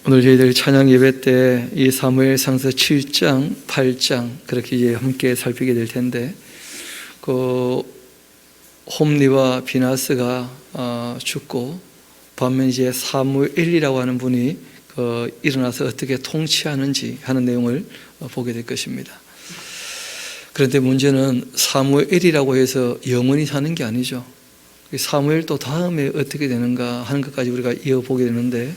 오늘 저희들 찬양 예배 때 이 사무엘상서 7장, 8장 그렇게 이제 함께 살피게 될 텐데, 그 홈리와 비나스가 죽고 반면 이제 사무엘이라고 하는 분이 일어나서 어떻게 통치하는지 하는 내용을 보게 될 것입니다. 그런데 문제는 사무엘이라고 해서 영원히 사는 게 아니죠. 사무엘 또 다음에 어떻게 되는가 하는 것까지 우리가 이어보게 되는데,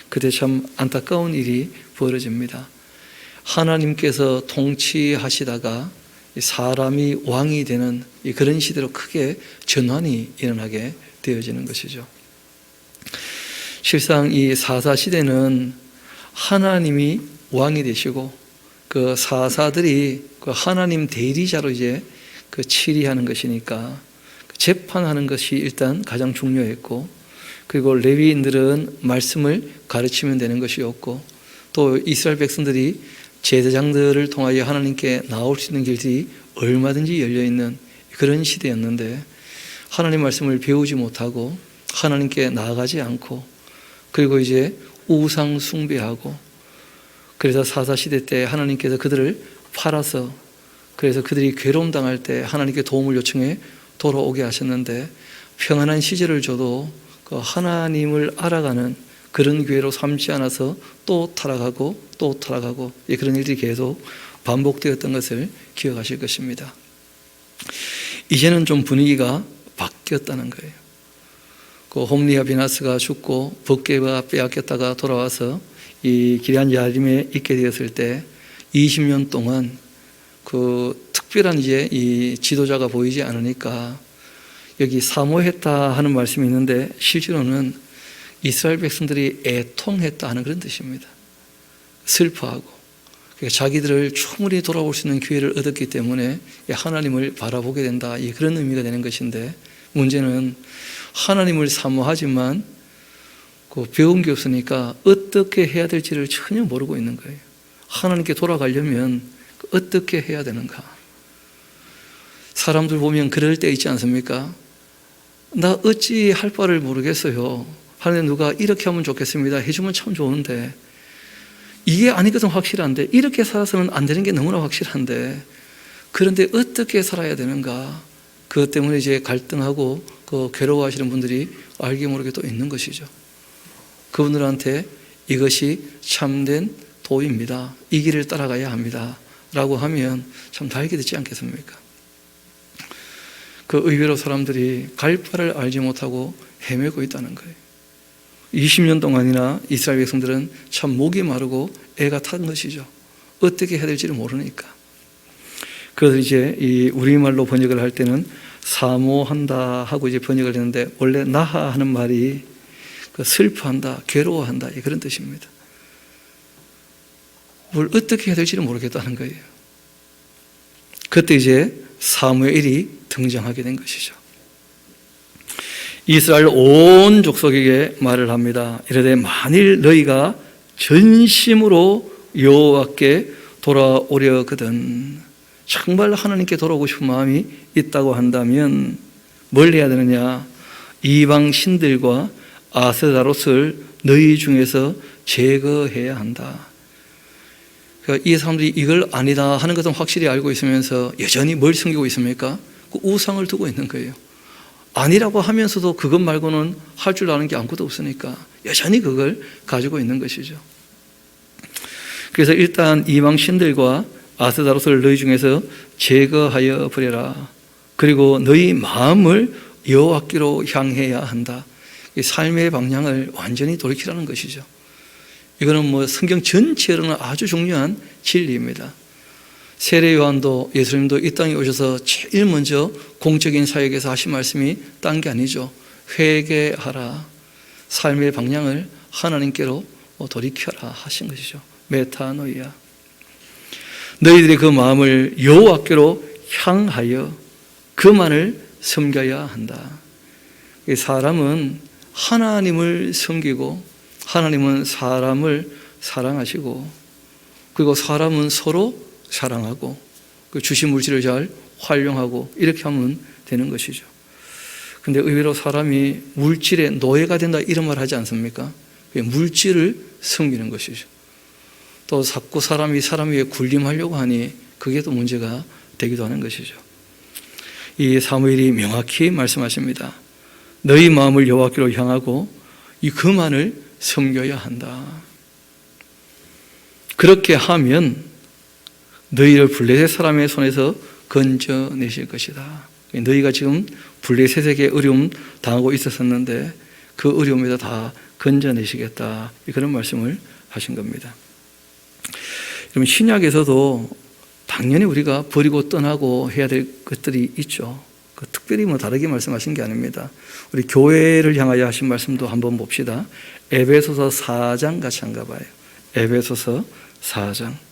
그때 참 안타까운 일이 벌어집니다. 하나님께서 통치하시다가 사람이 왕이 되는 그런 시대로 크게 전환이 일어나게 되어지는 것이죠. 실상 이 사사시대는 하나님이 왕이 되시고 그 사사들이 그 하나님 대리자로 이제 그 치리하는 것이니까 재판하는 것이 일단 가장 중요했고, 그리고 레위인들은 말씀을 가르치면 되는 것이었고, 또 이스라엘 백성들이 제사장들을 통하여 하나님께 나올 수 있는 길들이 얼마든지 열려있는 그런 시대였는데, 하나님 말씀을 배우지 못하고 하나님께 나아가지 않고, 그리고 이제 우상 숭배하고, 그래서 사사시대 때 하나님께서 그들을 팔아서, 그래서 그들이 괴로움 당할 때 하나님께 도움을 요청해 돌아오게 하셨는데, 평안한 시절을 줘도 그 하나님을 알아가는 그런 교회로 삼지 않아서 또 타락하고 또 타락하고 그런 일들이 계속 반복되었던 것을 기억하실 것입니다. 이제는 좀 분위기가 바뀌었다는 거예요. 그 홈리와 비나스가 죽고 법궤가 빼앗겼다가 돌아와서 이 기럇 야림에 있게 되었을 때 20년 동안 그 특별한 이제 이 지도자가 보이지 않으니까 여기 사모했다 하는 말씀이 있는데, 실제로는 이스라엘 백성들이 애통했다 하는 그런 뜻입니다. 슬퍼하고, 그러니까 자기들을 충분히 돌아올 수 있는 기회를 얻었기 때문에 하나님을 바라보게 된다, 그런 의미가 되는 것인데, 문제는 하나님을 사모하지만 그 배운 게 없으니까 어떻게 해야 될지를 전혀 모르고 있는 거예요. 하나님께 돌아가려면 어떻게 해야 되는가? 사람들 보면 그럴 때 있지 않습니까? 나 어찌 할 바를 모르겠어요. 하나님 누가 이렇게 하면 좋겠습니다 해주면 참 좋은데, 이게 아니거든 확실한데, 이렇게 살아서는 안 되는 게 너무나 확실한데, 그런데 어떻게 살아야 되는가? 그것 때문에 이제 갈등하고 그 괴로워하시는 분들이 알게 모르게 또 있는 것이죠. 그분들한테 이것이 참된 도입니다, 이 길을 따라가야 합니다 라고 하면 참 달게 되지 않겠습니까? 그 의외로 사람들이 갈 바를 알지 못하고 헤매고 있다는 거예요. 20년 동안이나 이스라엘 백성들은 참 목이 마르고 애가 탄 것이죠. 어떻게 해야 될지를 모르니까. 그래서 이제 이 우리말로 번역을 할 때는 사모한다 하고 이제 번역을 했는데, 원래 나하 하는 말이 그 슬퍼한다, 괴로워한다, 그런 뜻입니다. 뭘 어떻게 해야 될지를 모르겠다는 거예요. 그때 이제 사무엘이 등장하게 된 것이죠. 이스라엘 온 족속에게 말을 합니다. 이르되 만일 너희가 전심으로 여호와께 돌아오려거든, 정말 하나님께 돌아오고 싶은 마음이 있다고 한다면 뭘 해야 되느냐? 이방 신들과 아세다롯을 너희 중에서 제거해야 한다. 그러니까 이 사람들이 이걸 아니다 하는 것은 확실히 알고 있으면서 여전히 뭘 섬기고 있습니까? 그 우상을 두고 있는 거예요. 아니라고 하면서도 그것 말고는 할 줄 아는 게 아무것도 없으니까 여전히 그걸 가지고 있는 것이죠. 그래서 일단 이방 신들과 아세다롯을 너희 중에서 제거하여 버려라. 그리고 너희 마음을 여호와께로 향해야 한다. 이 삶의 방향을 완전히 돌이키라는 것이죠. 이거는 뭐 성경 전체로는 아주 중요한 진리입니다. 세례 요한도 예수님도 이 땅에 오셔서 제일 먼저 공적인 사역에서 하신 말씀이 딴 게 아니죠. 회개하라. 삶의 방향을 하나님께로 돌이켜라 하신 것이죠. 메타노이아. 너희들이 그 마음을 여호와께로 향하여 그만을 섬겨야 한다. 사람은 하나님을 섬기고, 하나님은 사람을 사랑하시고, 그리고 사람은 서로 사랑하고 그 주신 물질을 잘 활용하고 이렇게 하면 되는 것이죠. 그런데 의외로 사람이 물질의 노예가 된다 이런 말 하지 않습니까? 물질을 숨기는 것이죠. 또 자꾸 사람이 사람 위에 군림하려고 하니 그게 또 문제가 되기도 하는 것이죠. 이 사무엘이 명확히 말씀하십니다. 너희 마음을 여호와께로 향하고 이 그만을 섬겨야 한다. 그렇게 하면 너희를 블레셋 사람의 손에서 건져내실 것이다. 너희가 지금 블레셋에게 어려움 당하고 있었는데 그 어려움에다 다 건져내시겠다. 그런 말씀을 하신 겁니다. 그럼 신약에서도 당연히 우리가 버리고 떠나고 해야 될 것들이 있죠. 특별히 다르게 말씀하신 게 아닙니다. 우리 교회를 향하여 하신 말씀도 한번 봅시다. 에베소서 4장 같이 한가 봐요. 에베소서 4장.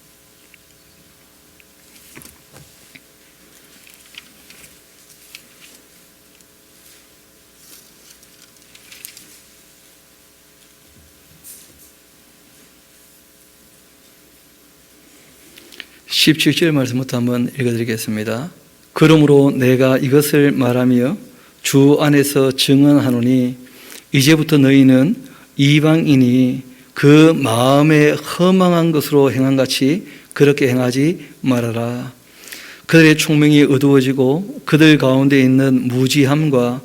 17절 말씀부터 한번 읽어드리겠습니다. 그러므로 내가 이것을 말하며 주 안에서 증언하노니 이제부터 너희는 이방인이 그 마음에 허망한 것으로 행한같이 그렇게 행하지 말아라. 그들의 총명이 어두워지고 그들 가운데 있는 무지함과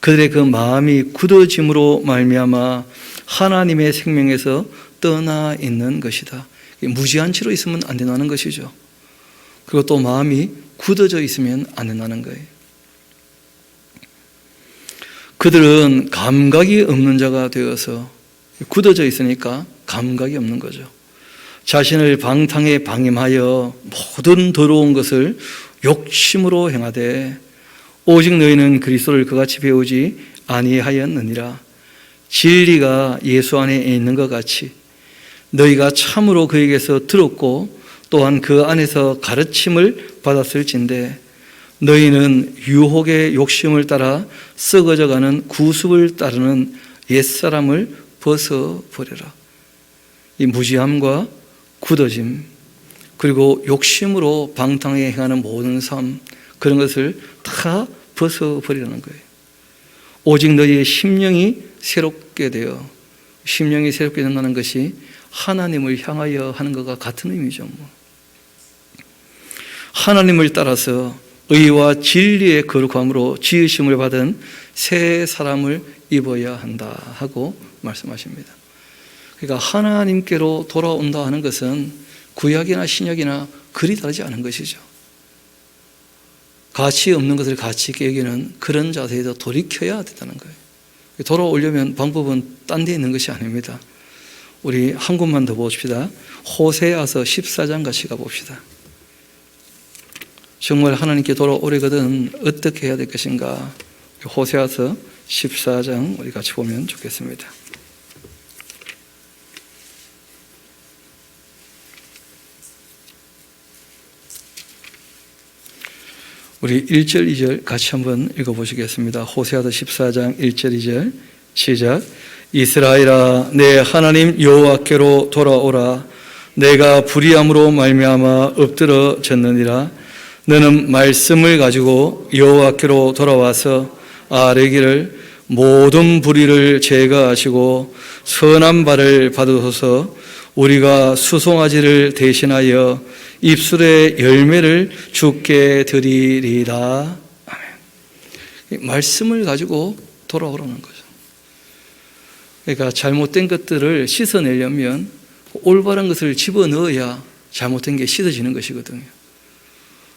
그들의 그 마음이 굳어짐으로 말미암아 하나님의 생명에서 떠나 있는 것이다. 무지한 채로 있으면 안 된다는 것이죠. 그리고 또 마음이 굳어져 있으면 안 된다는 거예요. 그들은 감각이 없는 자가 되어서 굳어져 있으니까 감각이 없는 거죠. 자신을 방탕에 방임하여 모든 더러운 것을 욕심으로 행하되 오직 너희는 그리스도를 그같이 배우지 아니하였느니라. 진리가 예수 안에 있는 것 같이 너희가 참으로 그에게서 들었고 또한 그 안에서 가르침을 받았을진데 너희는 유혹의 욕심을 따라 썩어져가는 구습을 따르는 옛사람을 벗어버려라. 이 무지함과 굳어짐 그리고 욕심으로 방탕하게 행하는 모든 삶 그런 것을 다 벗어버리라는 거예요. 오직 너희의 심령이 새롭게 되어 심령이 새롭게 된다는 것이 하나님을 향하여 하는 것과 같은 의미죠. 하나님을 따라서 의와 진리의 거룩함으로 지으심을 받은 새 사람을 입어야 한다 하고 말씀하십니다. 그러니까 하나님께로 돌아온다 하는 것은 구약이나 신약이나 그리 다르지 않은 것이죠. 가치 없는 것을 가치 있게 여기는 그런 자세에서 돌이켜야 된다는 거예요. 돌아오려면 방법은 딴 데 있는 것이 아닙니다. 우리 한 곳만 더 봅시다. 호세아서 14장 같이 가봅시다. 정말 하나님께 돌아오려거든 어떻게 해야 될 것인가. 호세아서 14장 우리 같이 보면 좋겠습니다. 우리 1절 2절 같이 한번 읽어보시겠습니다. 호세아서 14장 1절 2절 시작. 이스라엘아 내 하나님 여호와께로 돌아오라. 내가 불의함으로 말미암아 엎드러졌느니라. 너는 말씀을 가지고 여호와께로 돌아와서 아뢰기를 모든 불의를 제거하시고 선한 발을 받으소서. 우리가 수송아지를 대신하여 입술의 열매를 주께 드리리다. 아멘. 말씀을 가지고 돌아오라는 거죠. 그러니까 잘못된 것들을 씻어내려면 올바른 것을 집어넣어야 잘못된 게 씻어지는 것이거든요.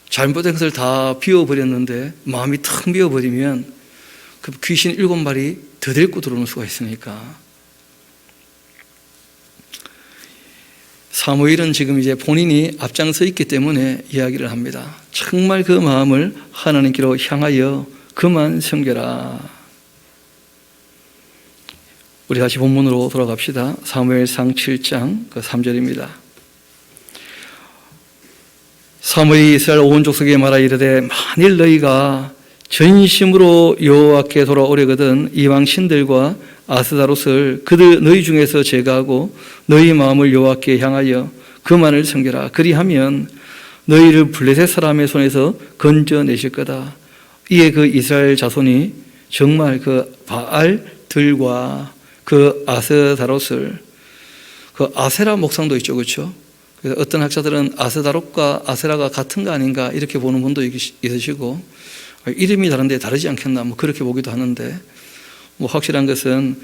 잘못된 것을 다 비워버렸는데 마음이 탁 비워버리면 그 귀신 7마리 더 데리고 들어오는 수가 있으니까. 사무엘은 지금 이제 본인이 앞장서 있기 때문에 이야기를 합니다. 정말 그 마음을 하나님께로 향하여 그만 섬겨라. 우리 다시 본문으로 돌아갑시다. 사무엘상 7장 3절입니다. 사무엘이 이스라엘 온 족속에 말하 이르되 만일 너희가 전심으로 여호와께 돌아오려거든 이방 신들과 아스다롯을 그들 너희 중에서 제거하고 너희 마음을 여호와께 향하여 그만을 섬겨라. 그리하면 너희를 블레셋 사람의 손에서 건져내실 거다. 이에 그 이스라엘 자손이 정말 그 바알들과 그 아스다롯을 그 아세라 목상도 있죠, 그렇죠? 그래서 어떤 학자들은 아스다롯과 아세라가 같은 거 아닌가 이렇게 보는 분도 있으시고, 이름이 다른데 다르지 않겠나 뭐 그렇게 보기도 하는데, 뭐 확실한 것은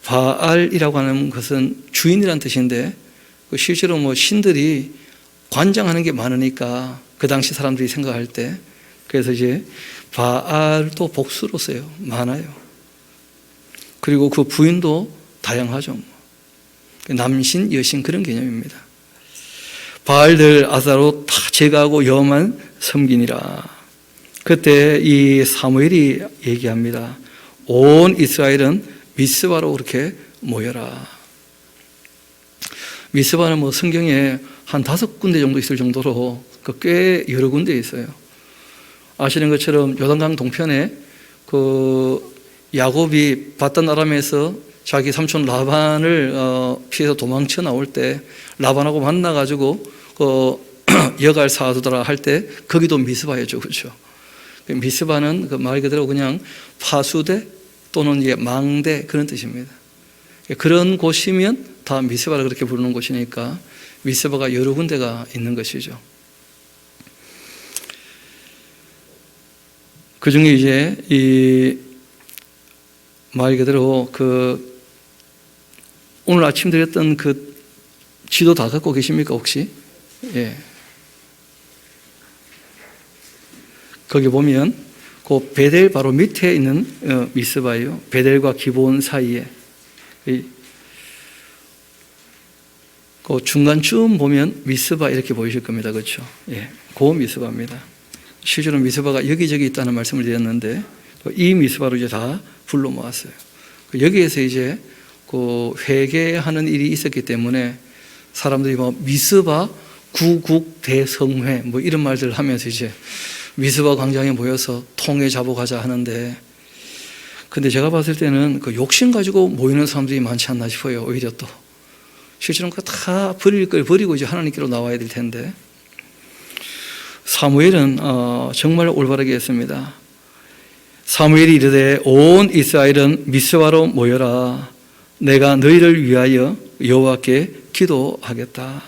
바알이라고 하는 것은 주인이란 뜻인데, 실제로 뭐 신들이 관장하는 게 많으니까 그 당시 사람들이 생각할 때, 그래서 이제 바알도 복수로 써요. 많아요. 그리고 그 부인도 다양하죠. 남신, 여신 그런 개념입니다. 바알들 아스타롯 다 제거하고 여호와만 섬기니라. 그때 이 사무엘이 얘기합니다. 온 이스라엘은 미스바로 그렇게 모여라. 미스바는 뭐 성경에 한 5군데 정도 있을 정도로 꽤 여러 군데 있어요. 아시는 것처럼 요단강 동편에 그 야곱이 바단 아람에서 자기 삼촌 라반을 피해서 도망쳐 나올 때 라반하고 만나가지고 여갈 사두더라 할 때 거기도 미스바였죠, 그렇죠? 미스바는 그 말 그대로 그냥 파수대 또는 이제 망대 그런 뜻입니다. 그런 곳이면 다 미스바를 그렇게 부르는 곳이니까 미스바가 여러 군데가 있는 것이죠. 그 중에 이제 이 말 그대로 그 오늘 아침 드렸던 그 지도 다 갖고 계십니까 혹시? 예. 거기 보면 그 베델 바로 밑에 있는 미스바예요. 베델과 기본 사이에 그 중간쯤 보면 미스바 이렇게 보이실 겁니다, 그렇죠? 예, 그 미스바입니다. 실제로 미스바가 여기저기 있다는 말씀을 드렸는데 이 미스바로 이제 다 불러 모았어요. 여기에서 이제 그 회개하는 일이 있었기 때문에 사람들이 뭐 미스바 구국대성회 뭐 이런 말들을 하면서 이제 미스바 광장에 모여서 통회 잡아가자 하는데, 근데 제가 봤을 때는 그 욕심 가지고 모이는 사람들이 많지 않나 싶어요. 오히려 또 실제로는 다 버릴 걸 버리고 이제 하나님께로 나와야 될 텐데, 사무엘은 정말 올바르게 했습니다. 사무엘이 이르되 온 이스라엘은 미스바로 모여라. 내가 너희를 위하여 여호와께 기도하겠다.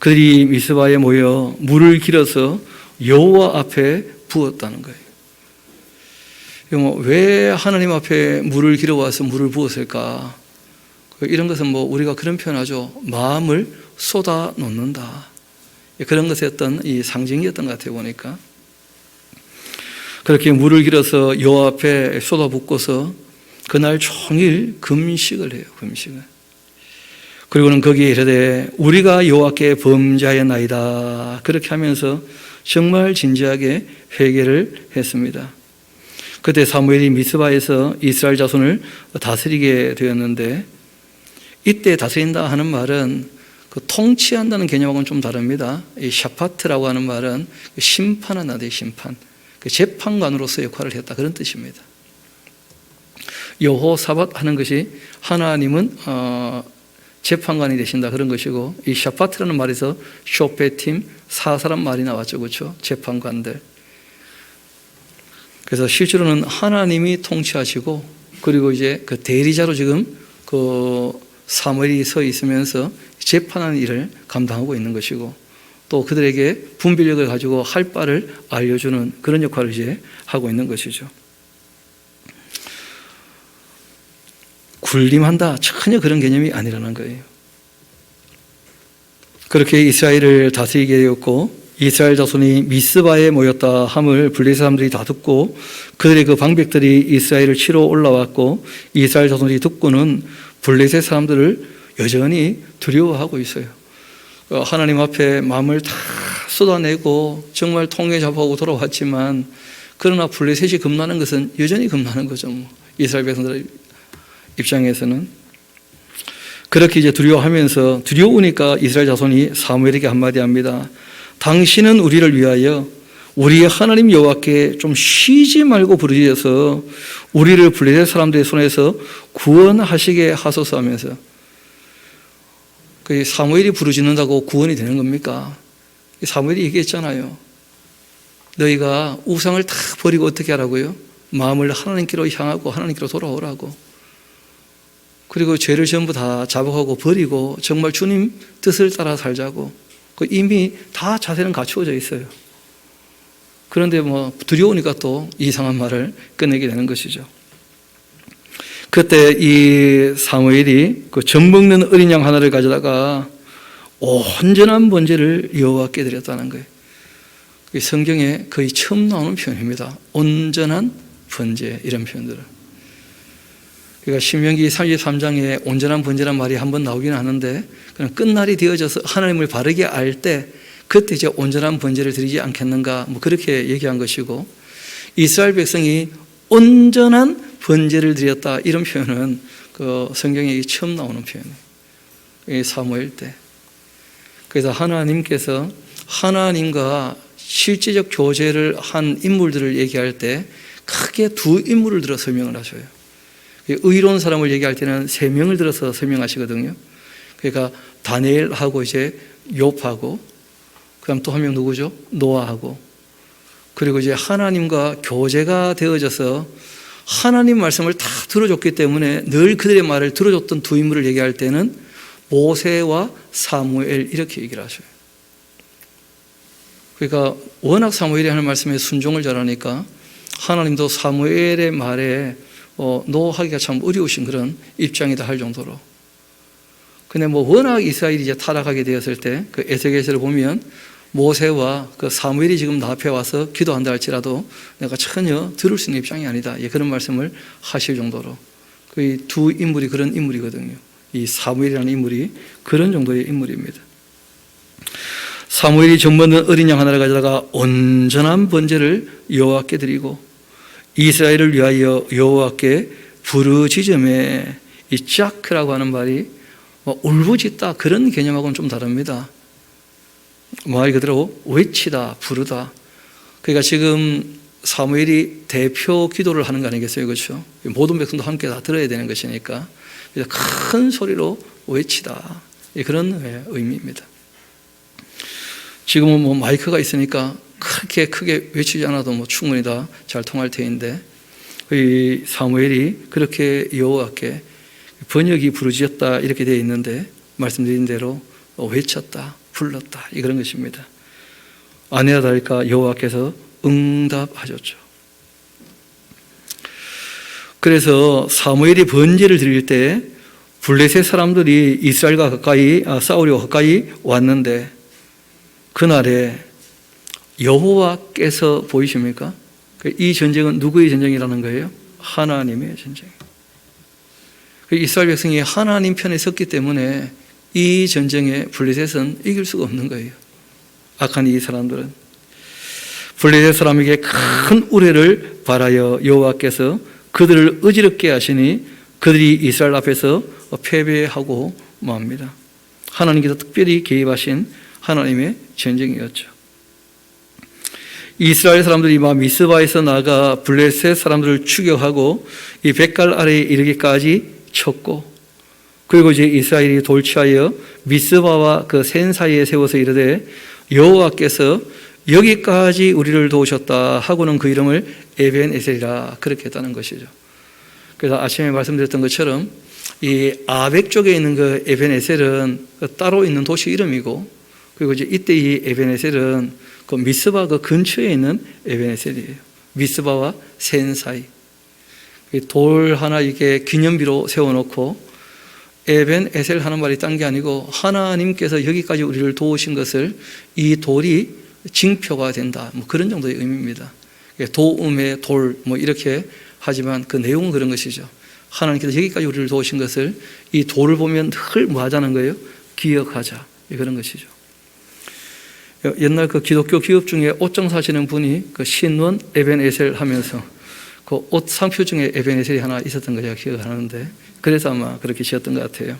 그들이 미스바에 모여 물을 길어서 여호와 앞에 부었다는 거예요. 왜 하나님 앞에 물을 길어와서 물을 부었을까? 이런 것은 뭐 우리가 그런 표현하죠. 마음을 쏟아 놓는다. 그런 것의 어떤 이 상징이었던 것 같아요, 보니까. 그렇게 물을 길어서 여호와 앞에 쏟아붓고서 그날 종일 금식을 해요, 금식을. 그리고는 거기에 이르되 우리가 여호와께 범죄하였나이다. 그렇게 하면서 정말 진지하게 회개를 했습니다. 그때 사무엘이 미스바에서 이스라엘 자손을 다스리게 되었는데, 이때 다스린다 하는 말은 그 통치한다는 개념하고는 좀 다릅니다. 이 샤파트라고 하는 말은 심판하는 심판, 그 재판관으로서 역할을 했다 그런 뜻입니다. 여호사밧 하는 것이 하나님은 재판관이 되신다 그런 것이고, 이 샤파트라는 말에서 쇼페팀 사사란 말이 나왔죠, 그렇죠? 재판관들. 그래서 실제로는 하나님이 통치하시고, 그리고 이제 그 대리자로 지금 그 사무엘이 서 있으면서 재판하는 일을 감당하고 있는 것이고, 또 그들에게 분별력을 가지고 할 바를 알려주는 그런 역할을 이제 하고 있는 것이죠. 군림한다, 전혀 그런 개념이 아니라는 거예요. 그렇게 이스라엘을 다스리게 되었고, 이스라엘 자손이 미스바에 모였다 함을 블레셋 사람들이 다 듣고 그들의 그 방백들이 이스라엘을 치러 올라왔고, 이스라엘 자손이 듣고는 블레셋 사람들을 여전히 두려워하고 있어요. 하나님 앞에 마음을 다 쏟아내고 정말 통회 잡아오고 돌아왔지만, 그러나 블레셋이 겁나는 것은 여전히 겁나는 거죠. 이스라엘 백성들 입장에서는. 그렇게 이제 두려워하면서, 두려우니까 이스라엘 자손이 사무엘에게 한마디 합니다. 당신은 우리를 위하여 우리의 하나님 여호와께 좀 쉬지 말고 부르짖어서 우리를 블레셋 사람들의 손에서 구원하시게 하소서 하면서, 그 사무엘이 부르짖는다고 구원이 되는 겁니까? 사무엘이 얘기했잖아요. 너희가 우상을 다 버리고 어떻게 하라고요? 마음을 하나님께로 향하고 하나님께로 돌아오라고. 그리고 죄를 전부 다 자복하고 버리고 정말 주님 뜻을 따라 살자고 이미 다 자세는 갖추어져 있어요. 그런데 뭐 두려우니까 또 이상한 말을 꺼내게 되는 것이죠. 그때 이 사무엘이 그 젖먹는 어린 양 하나를 가져다가 온전한 번제를 여호와께 드렸다는 거예요. 성경에 거의 처음 나오는 표현입니다. 온전한 번제, 이런 표현들을. 그러니까 신명기 33장에 온전한 번제란 말이 한번 나오긴 하는데 그냥 끝날이 되어져서 하나님을 바르게 알 때 그때 이제 온전한 번제를 드리지 않겠는가, 뭐 그렇게 얘기한 것이고, 이스라엘 백성이 온전한 번제를 드렸다, 이런 표현은 그 성경에 처음 나오는 표현이에요. 사무엘 때. 그래서 하나님께서 하나님과 실제적 교제를 한 인물들을 얘기할 때 크게 두 인물을 들어 설명을 하셔요. 의로운 사람을 얘기할 때는 세 명을 들어서 설명하시거든요. 그러니까 다니엘하고 이제 욥하고, 그다음 또 한 명 누구죠? 노아하고, 그리고 이제 하나님과 교제가 되어져서 하나님 말씀을 다 들어줬기 때문에 늘 그들의 말을 들어줬던 두 인물을 얘기할 때는 모세와 사무엘, 이렇게 얘기를 하셔요. 그러니까 워낙 사무엘이 하는 말씀에 순종을 잘하니까 하나님도 사무엘의 말에 노하기가 참 어려우신 그런 입장이다 할 정도로. 근데 뭐 워낙 이스라엘이 이제 타락하게 되었을 때 그 에스겔서를 보면 모세와 그 사무엘이 지금 나 앞에 와서 기도한다 할지라도 내가 전혀 들을 수 있는 입장이 아니다, 그런 말씀을 하실 정도로 그 두 인물이 그런 인물이거든요. 이 사무엘이라는 인물이 그런 정도의 인물입니다. 사무엘이 젖먹는 어린 양 하나를 가져다가 온전한 번제를 여호와께 드리고 이스라엘을 위하여 여호와께 부르짖음에, 이 짝크라고 하는 말이 울부짖다 그런 개념하고는 좀 다릅니다. 말 그대로 외치다, 부르다. 그러니까 지금 사무엘이 대표 기도를 하는 거 아니겠어요? 그렇죠? 모든 백성도 함께 다 들어야 되는 것이니까 큰 소리로 외치다, 그런 의미입니다. 지금은 뭐 마이크가 있으니까 그렇게 크게 외치지 않아도 뭐 충분히 다 잘 통할 테인데, 이 사무엘이 그렇게 여호와께 번역이 부르짖었다 이렇게 되어 있는데 말씀드린 대로 외쳤다, 불렀다, 그런 것입니다. 아니나 다를까 여호와께서 응답하셨죠. 그래서 사무엘이 번제를 드릴 때 블레셋 사람들이 이스라엘과 가까이 싸우려고 가까이 왔는데 그날에 여호와께서 보이십니까? 이 전쟁은 누구의 전쟁이라는 거예요? 하나님의 전쟁. 이스라엘 백성이 하나님 편에 섰기 때문에 이 전쟁에 블레셋은 이길 수가 없는 거예요. 악한 이 사람들은. 블레셋 사람에게 큰 우레를 바라여 여호와께서 그들을 어지럽게 하시니 그들이 이스라엘 앞에서 패배하고 맙니다. 하나님께서 특별히 개입하신 하나님의 전쟁이었죠. 이스라엘 사람들이 미스바에서 나가 블레셋 사람들을 추격하고 이 벳갈 아래에 이르기까지 쳤고, 그리고 이제 이스라엘이 돌취하여 미스바와 그 센 사이에 세워서 이르되 여호와께서 여기까지 우리를 도우셨다 하고는 그 이름을 에벤에셀이라 그렇게 했다는 것이죠. 그래서 아침에 말씀드렸던 것처럼 이 아벡 쪽에 있는 그 에벤에셀은 따로 있는 도시 이름이고, 그리고 이제 이때 이 에벤에셀은 그 미스바 그 근처에 있는 에벤에셀이에요. 미스바와 센 사이. 돌 하나 이게 기념비로 세워놓고 에벤에셀 하는 말이 딴 게 아니고 하나님께서 여기까지 우리를 도우신 것을 이 돌이 징표가 된다, 뭐 그런 정도의 의미입니다. 도움의 돌 뭐 이렇게 하지만 그 내용은 그런 것이죠. 하나님께서 여기까지 우리를 도우신 것을 이 돌을 보면 늘 뭐 하자는 거예요? 기억하자, 그런 것이죠. 옛날 그 기독교 기업 중에 옷장 사시는 분이 그 신원 에벤에셀 하면서 그 옷 상표 중에 에벤에셀이 하나 있었던 거 제가 기억을 하는데, 그래서 아마 그렇게 지었던 것 같아요.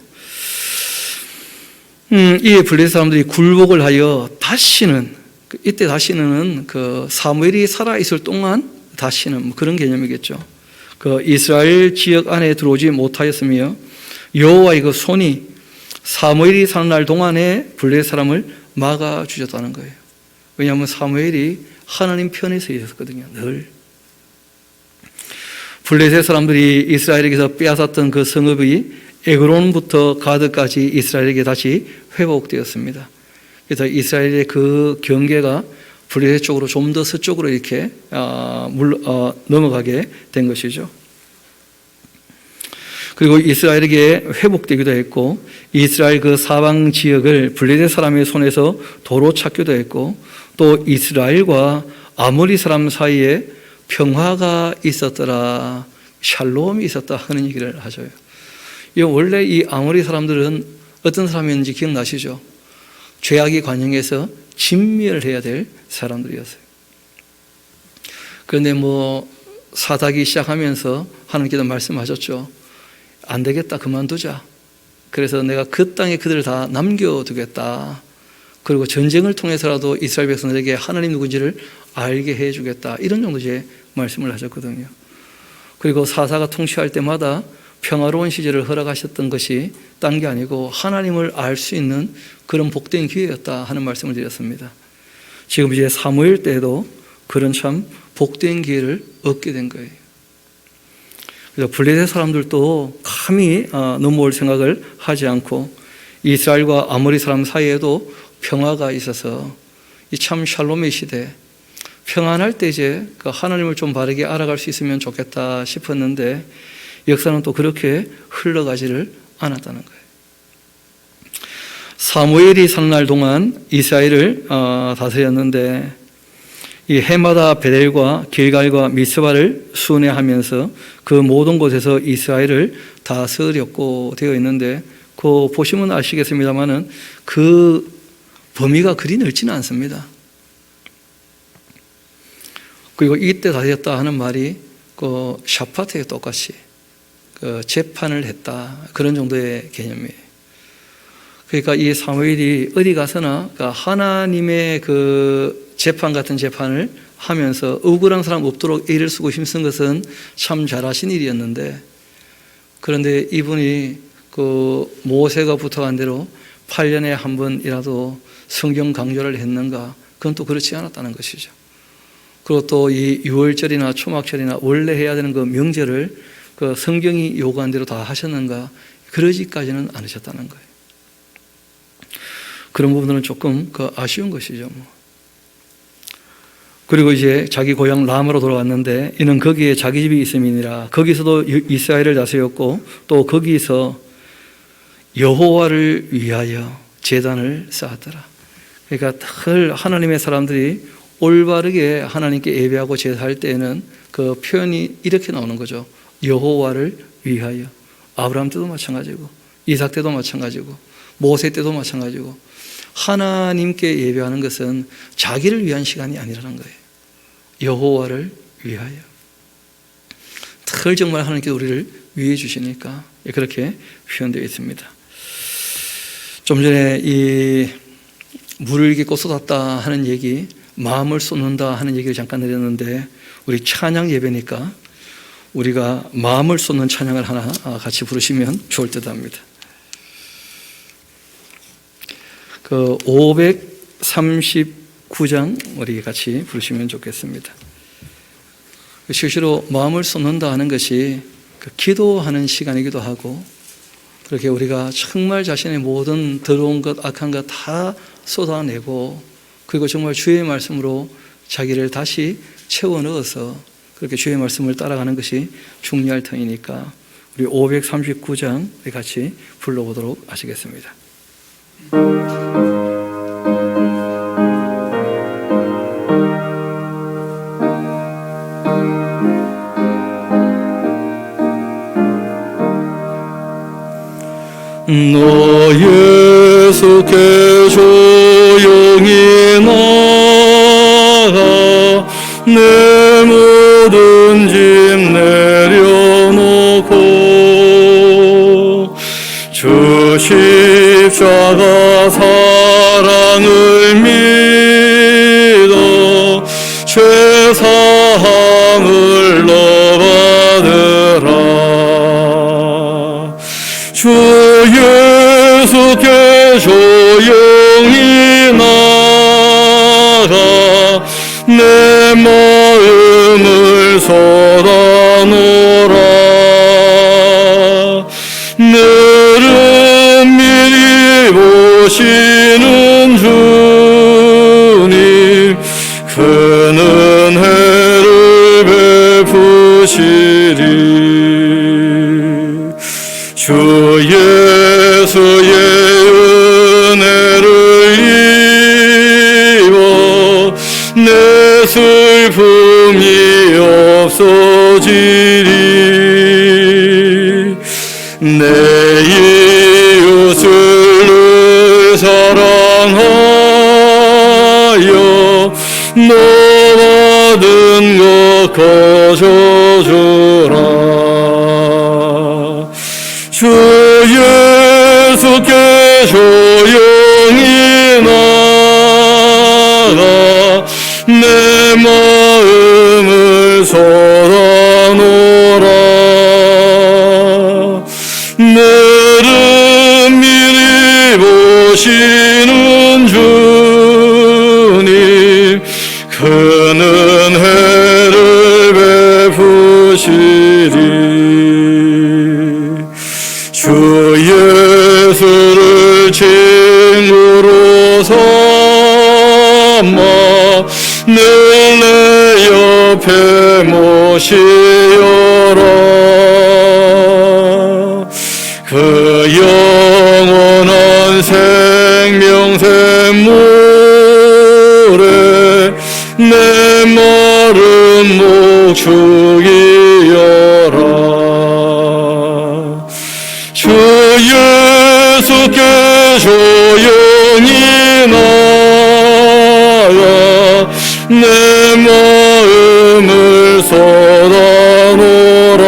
이 블레셋 사람들이 굴복을 하여 다시는, 이때 다시는 그 사무엘이 살아있을 동안 다시는 뭐 그런 개념이겠죠. 그 이스라엘 지역 안에 들어오지 못하였으며 여호와의 그 손이 사무엘이 사는 날 동안에 블레셋 사람을 막아주셨다는 거예요. 왜냐하면 사무엘이 하나님 편에 서 있었거든요. 늘. 블레셋 사람들이 이스라엘에게서 빼앗았던 그 성읍이 에그론부터 가드까지 이스라엘에게 다시 회복되었습니다. 그래서 이스라엘의 그 경계가 블레셋 쪽으로 좀 더 서쪽으로 이렇게 넘어가게 된 것이죠. 그리고 이스라엘에게 회복되기도 했고, 이스라엘 그 사방 지역을 블레셋 사람의 손에서 도로 찾기도 했고, 또 이스라엘과 아모리 사람 사이에 평화가 있었더라, 샬롬이 있었다 하는 얘기를 하죠. 원래 이 아모리 사람들은 어떤 사람이었는지 기억나시죠? 죄악의 관영에서 진멸해야 될 사람들이었어요. 그런데 사다기 시작하면서 하나님께서 말씀하셨죠. 안 되겠다, 그만두자. 그래서 내가 그 땅에 그들을 다 남겨두겠다. 그리고 전쟁을 통해서라도 이스라엘 백성들에게 하나님 누군지를 알게 해주겠다. 이런 정도의 말씀을 하셨거든요. 그리고 사사가 통치할 때마다 평화로운 시절을 허락하셨던 것이 딴 게 아니고 하나님을 알 수 있는 그런 복된 기회였다 하는 말씀을 드렸습니다. 지금 이제 사무엘 때에도 그런 참 복된 기회를 얻게 된 거예요. 그래서 블레셋 사람들도 감히 넘어올 생각을 하지 않고 이스라엘과 아모리 사람 사이에도 평화가 있어서 이 참 샬롬의 시대, 평안할 때 이제 그 하나님을 좀 바르게 알아갈 수 있으면 좋겠다 싶었는데 역사는 또 그렇게 흘러가지를 않았다는 거예요. 사무엘이 사는 날 동안 이스라엘을 다스렸는데 이 해마다 베델과 길갈과 미스바를 순회하면서 그 모든 곳에서 이스라엘을 다스렸고 되어 있는데 그 보시면 아시겠습니다만은 그 범위가 그리 넓지는 않습니다. 그리고 이때 다스렸다 하는 말이 그 샤파트에 똑같이 그 재판을 했다 그런 정도의 개념이에요. 그러니까 이 사무엘이 어디 가서나 하나님의 그 재판 같은 재판을 하면서 억울한 사람 없도록 애를 쓰고 힘쓴 것은 참 잘하신 일이었는데, 그런데 이분이 그 모세가 부탁한 대로 8년에 한 번이라도 성경 강조를 했는가? 그건 또 그렇지 않았다는 것이죠. 그리고 또 이 유월절이나 초막절이나 원래 해야 되는 그 명절을 그 성경이 요구한 대로 다 하셨는가? 그러지까지는 않으셨다는 거예요. 그런 부분들은 조금 아쉬운 것이죠. 그리고 이제 자기 고향 라마로 돌아왔는데 이는 거기에 자기 집이 있음이니라. 거기서도 이스라엘을 다스렸고 또 거기서 여호와를 위하여 제단을 쌓았더라. 그러니까 늘 하나님의 사람들이 올바르게 하나님께 예배하고 제사할 때에는 그 표현이 이렇게 나오는 거죠. 여호와를 위하여. 아브라함 때도 마찬가지고 이삭 때도 마찬가지고 모세 때도 마찬가지고 하나님께 예배하는 것은 자기를 위한 시간이 아니라는 거예요. 여호와를 위하여. 늘 정말 하나님께 우리를 위해 주시니까 그렇게 표현되어 있습니다. 좀 전에 이 물을 이렇게 쏟았다 하는 얘기, 마음을 쏟는다 하는 얘기를 잠깐 드렸는데 우리 찬양 예배니까 우리가 마음을 쏟는 찬양을 하나 같이 부르시면 좋을 듯 합니다. 그 539장 우리 같이 부르시면 좋겠습니다. 실제로 마음을 쏟는다 하는 것이 기도하는 시간이기도 하고 그렇게 우리가 정말 자신의 모든 더러운 것, 악한 것 다 쏟아내고 그리고 정말 주의 말씀으로 자기를 다시 채워 넣어서 그렇게 주의 말씀을 따라가는 것이 중요할 터이니까 우리 539장 같이 불러보도록 하시겠습니다. 너 예수께 조용히 나가 내 모든 짐 내려놓고 주 십자가 사랑을 믿어 죄사함을 너 받으라. 주 예수께 조용히 나가 내 마음을 쏟아놓으라. 내 보시는 주님 큰 은혜를 베푸시리. 주 예수의 은혜를 입어 내 슬픔이 없어지리. 내 이웃을 늘 사랑하여 너 받은 것 거저주라. 주 예수께 조용히 나가 내 마음을 쏟아놓으라. 너를 미리 보시는 주님 큰 은혜를 베푸시리. 주 예수를 친구로 삼아 늘 내 옆에 모시어라. 그 영원한 생명샘 물에 내 마른 목 죽이어라. 주 예수께 조용히 나가 내 마음을 쏟아놓으라.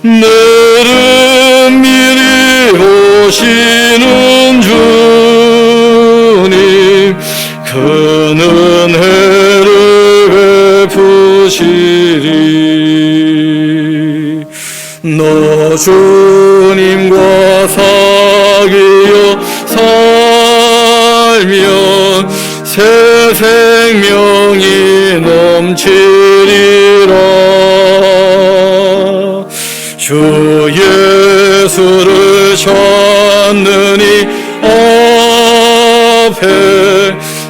너를 미리 보시는 주님 큰 은혜를 베푸시리. 너 주님과 사귀어 살면 새 생명이 넘치리라. 주 예수를 찾는 이 앞에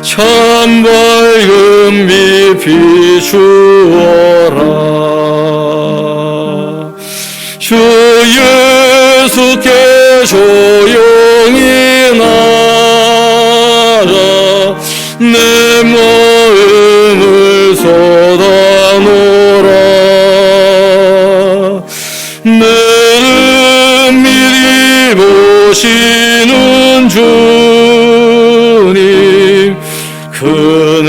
참 밝은 빛 비추어라. 주 예수께 조용히 나가 내 마음을 쏟아놓으라. 너를 미리 보시는 주님 큰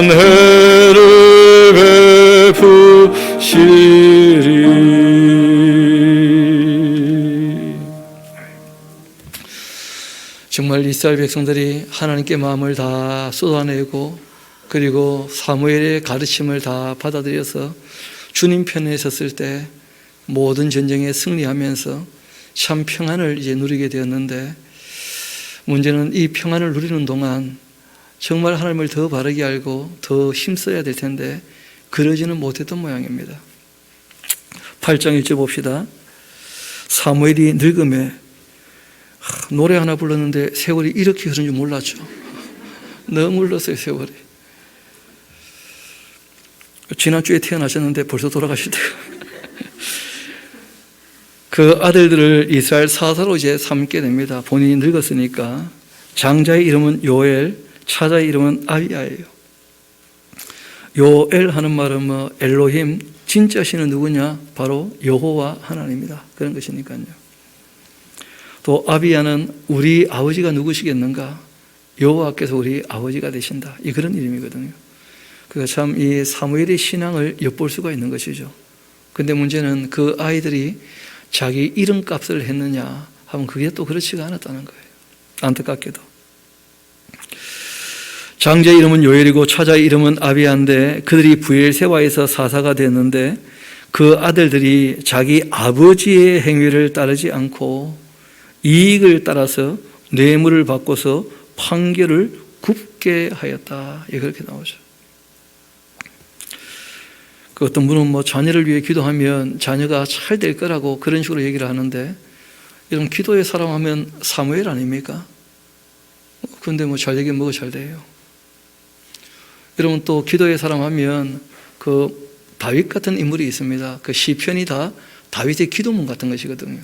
은혜를 베푸시리. 정말 이스라엘 백성들이 하나님께 마음을 다 쏟아내고 그리고 사무엘의 가르침을 다 받아들여서 주님 편에 섰을 때 모든 전쟁에 승리하면서 참 평안을 이제 누리게 되었는데, 문제는 이 평안을 누리는 동안 정말 하나님을 더 바르게 알고 더 힘써야 될 텐데 그러지는 못했던 모양입니다. 8장 1절 봅시다. 사무엘이 늙음에 노래 하나 불렀는데 세월이 이렇게 흐른 줄 몰랐죠. 너무 흘렀어요, 세월이. 지난주에 태어나셨는데 벌써 돌아가실 때가. 그 아들들을 이스라엘 사사로 이제 삼게 됩니다. 본인이 늙었으니까. 장자의 이름은 요엘, 차자의 이름은 아비야예요. 요엘 하는 말은 뭐 엘로힘, 진짜 신은 누구냐? 바로 여호와 하나님이다. 그런 것이니까요. 또 아비야는 우리 아버지가 누구시겠는가? 여호와께서 우리 아버지가 되신다. 이 그런 이름이거든요. 그러니까 참 이 사무엘의 신앙을 엿볼 수가 있는 것이죠. 근데 문제는 그 아이들이 자기 이름값을 했느냐 하면 그게 또 그렇지가 않았다는 거예요. 안타깝게도. 장자의 이름은 요엘이고 차자의 이름은 아비야인데 그들이 브엘세바에서 사사가 됐는데 그 아들들이 자기 아버지의 행위를 따르지 않고 이익을 따라서 뇌물을 바꿔서 판결을 굽게 하였다. 예, 그렇게 나오죠. 그 어떤 분은 뭐 자녀를 위해 기도하면 자녀가 잘 될 거라고 그런 식으로 얘기를 하는데 이런 기도의 사람 하면 사무엘 아닙니까? 근데 뭐 잘 되긴 뭐가 잘 돼요. 여러분 또 기도의 사람 하면 그 다윗 같은 인물이 있습니다. 그 시편이 다 다윗의 기도문 같은 것이거든요.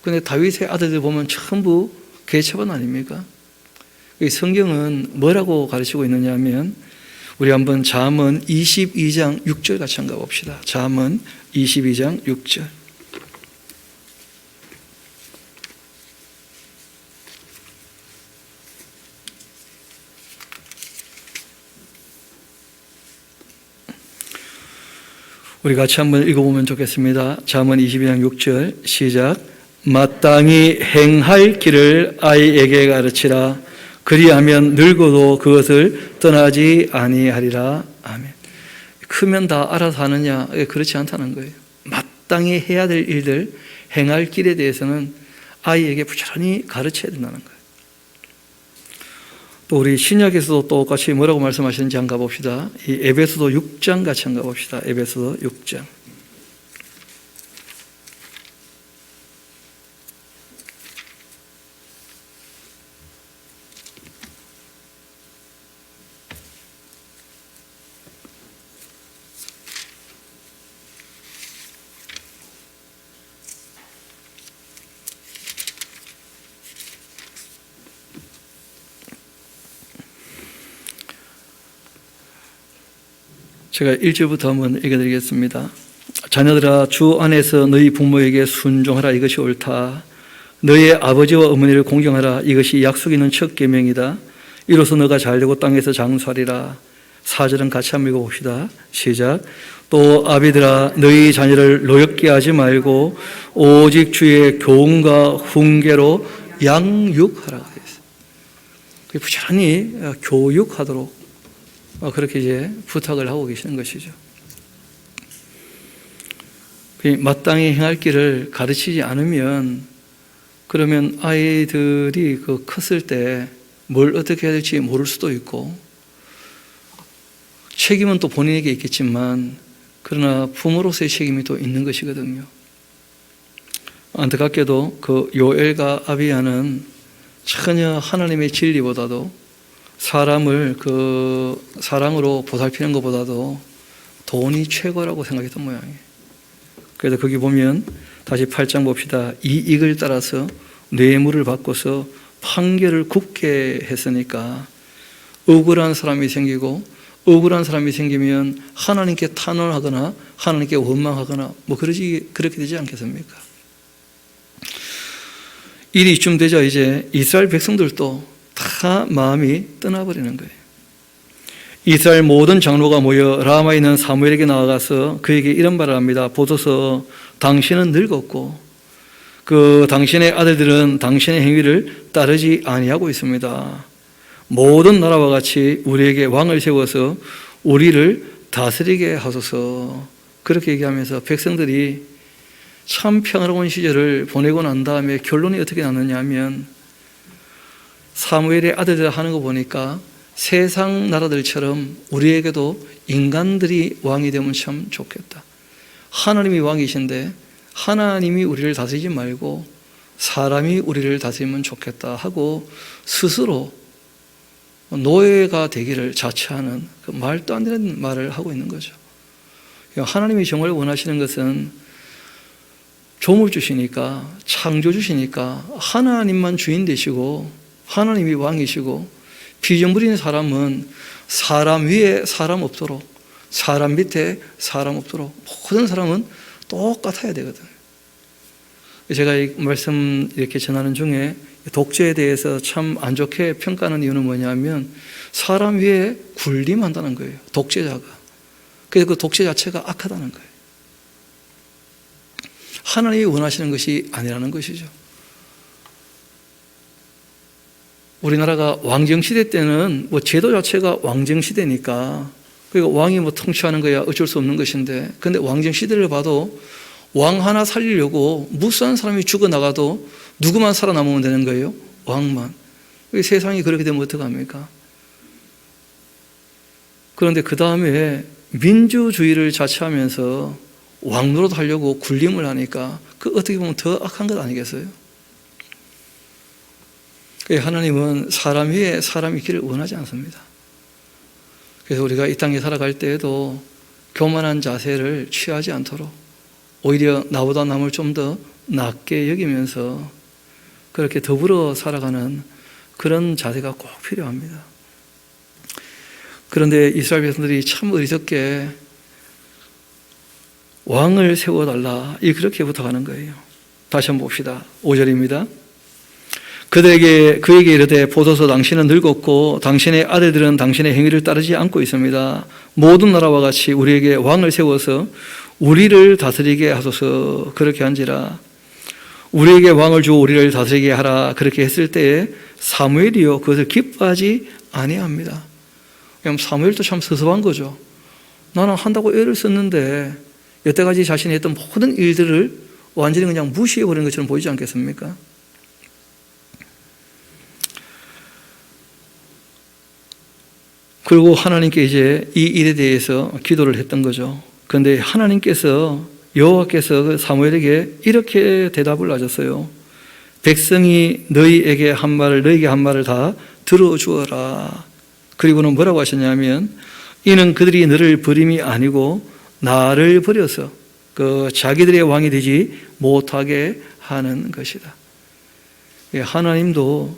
근데 다윗의 아들들 보면 전부 개처분 아닙니까? 이 성경은 뭐라고 가르치고 있느냐 하면 우리 한번 잠언 22장 6절 같이 한번 가봅시다. 잠언 22장 6절. 우리 같이 한번 읽어보면 좋겠습니다. 잠언 22장 6절 시작. 마땅히 행할 길을 아이에게 가르치라. 그리하면 늙어도 그것을 떠나지 아니하리라. 아멘. 크면 다 알아서 하느냐? 그렇지 않다는 거예요. 마땅히 해야 될 일들, 행할 길에 대해서는 아이에게 부지런히 가르쳐야 된다는 거예요. 또 우리 신약에서도 똑같이 뭐라고 말씀하시는지 한번 가봅시다. 이 에베소서 6장 같이 한번 가봅시다. 에베소서 6장. 제가 1절부터 한번 읽어드리겠습니다. 자녀들아 주 안에서 너희 부모에게 순종하라. 이것이 옳다. 너의 아버지와 어머니를 공경하라. 이것이 약속 있는 첫 계명이다. 이로써 너가 잘되고 땅에서 장수하리라. 4절은 같이 한번 읽어봅시다. 시작. 또 아비들아 너희 자녀를 노엽게 하지 말고 오직 주의 교훈과 훈계로 양육하라. 부지런히 교육하도록 그렇게 이제 부탁을 하고 계시는 것이죠. 마땅히 행할 길을 가르치지 않으면 그러면 아이들이 그 컸을 때 뭘 어떻게 해야 될지 모를 수도 있고 책임은 또 본인에게 있겠지만 그러나 부모로서의 책임이 또 있는 것이거든요. 안타깝게도 그 요엘과 아비야는 전혀 하나님의 진리보다도 사람을 그 사랑으로 보살피는 것보다도 돈이 최고라고 생각했던 모양이에요. 그래서 거기 보면 다시 8장 봅시다. 이익을 따라서 뇌물을 받고서 판결을 굽게 했으니까 억울한 사람이 생기고 억울한 사람이 생기면 하나님께 탄원하거나 하나님께 원망하거나 뭐 그렇게 되지 않겠습니까? 일이 이쯤 되자 이제 이스라엘 백성들도 다 마음이 떠나버리는 거예요. 이스라엘 모든 장로가 모여 라마에 있는 사무엘에게 나아가서 그에게 이런 말을 합니다. 보소서 당신은 늙었고 그 당신의 아들들은 당신의 행위를 따르지 아니하고 있습니다. 모든 나라와 같이 우리에게 왕을 세워서 우리를 다스리게 하소서. 그렇게 얘기하면서 백성들이 참 평화로운 시절을 보내고 난 다음에 결론이 어떻게 났느냐 하면 사무엘의 아들들 하는 거 보니까 세상 나라들처럼 우리에게도 인간들이 왕이 되면 참 좋겠다. 하나님이 왕이신데 하나님이 우리를 다스리지 말고 사람이 우리를 다스리면 좋겠다 하고 스스로 노예가 되기를 자처하는 그 말도 안 되는 말을 하고 있는 거죠. 하나님이 정말 원하시는 것은 조물 주시니까 창조 주시니까 하나님만 주인 되시고 하나님이 왕이시고 비전 부리는 사람은 사람 위에 사람 없도록 사람 밑에 사람 없도록 모든 사람은 똑같아야 되거든요. 제가 이 말씀 이렇게 전하는 중에 독재에 대해서 참 안 좋게 평가하는 이유는 뭐냐면 사람 위에 군림한다는 거예요. 독재자가. 그래서 그 독재 자체가 악하다는 거예요. 하나님이 원하시는 것이 아니라는 것이죠. 우리나라가 왕정시대 때는 뭐 제도 자체가 왕정시대니까 그러니까 왕이 뭐 통치하는 거야 어쩔 수 없는 것인데 근데 왕정시대를 봐도 왕 하나 살리려고 무수한 사람이 죽어나가도 누구만 살아남으면 되는 거예요? 왕만. 세상이 그렇게 되면 어떡합니까? 그런데 그 다음에 민주주의를 자처하면서 왕노릇 하려고 군림을 하니까 그 어떻게 보면 더 악한 것 아니겠어요? 하나님은 사람 위에 사람이 있기를 원하지 않습니다. 그래서 우리가 이 땅에 살아갈 때에도 교만한 자세를 취하지 않도록 오히려 나보다 남을 좀 더 낮게 여기면서 그렇게 더불어 살아가는 그런 자세가 꼭 필요합니다. 그런데 이스라엘 백성들이 참 어리석게 왕을 세워달라 그렇게 부탁하는 거예요. 다시 한번 봅시다. 5절입니다. 그에게 이르되 보소서 당신은 늙었고 당신의 아들들은 당신의 행위를 따르지 않고 있습니다. 모든 나라와 같이 우리에게 왕을 세워서 우리를 다스리게 하소서. 그렇게 한지라. 우리에게 왕을 주어 우리를 다스리게 하라. 그렇게 했을 때에 사무엘이요 그것을 기뻐하지 아니합니다. 그럼 사무엘도 참 서서한 거죠. 나는 한다고 애를 썼는데 여태까지 자신이 했던 모든 일들을 완전히 그냥 무시해버리는 것처럼 보이지 않겠습니까? 그리고 하나님께 이제 이 일에 대해서 기도를 했던 거죠. 그런데 하나님께서 여호와께서 사무엘에게 이렇게 대답을 하셨어요. 백성이 너희에게 한 말을 너희에게 한 말을 다 들어주어라. 그리고는 뭐라고 하셨냐면 이는 그들이 너를 버림이 아니고 나를 버려서 그 자기들의 왕이 되지 못하게 하는 것이다. 하나님도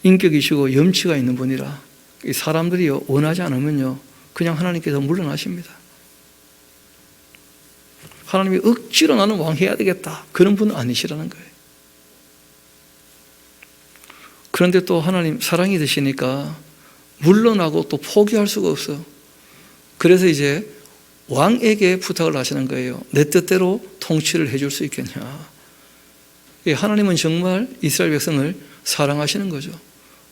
인격이시고 염치가 있는 분이라 사람들이 원하지 않으면요 그냥 하나님께서 물러나십니다. 하나님이 억지로 나는 왕해야 되겠다 그런 분은 아니시라는 거예요. 그런데 또 하나님 사랑이 되시니까 물러나고 또 포기할 수가 없어. 그래서 이제 왕에게 부탁을 하시는 거예요. 내 뜻대로 통치를 해줄 수 있겠냐. 하나님은 정말 이스라엘 백성을 사랑하시는 거죠.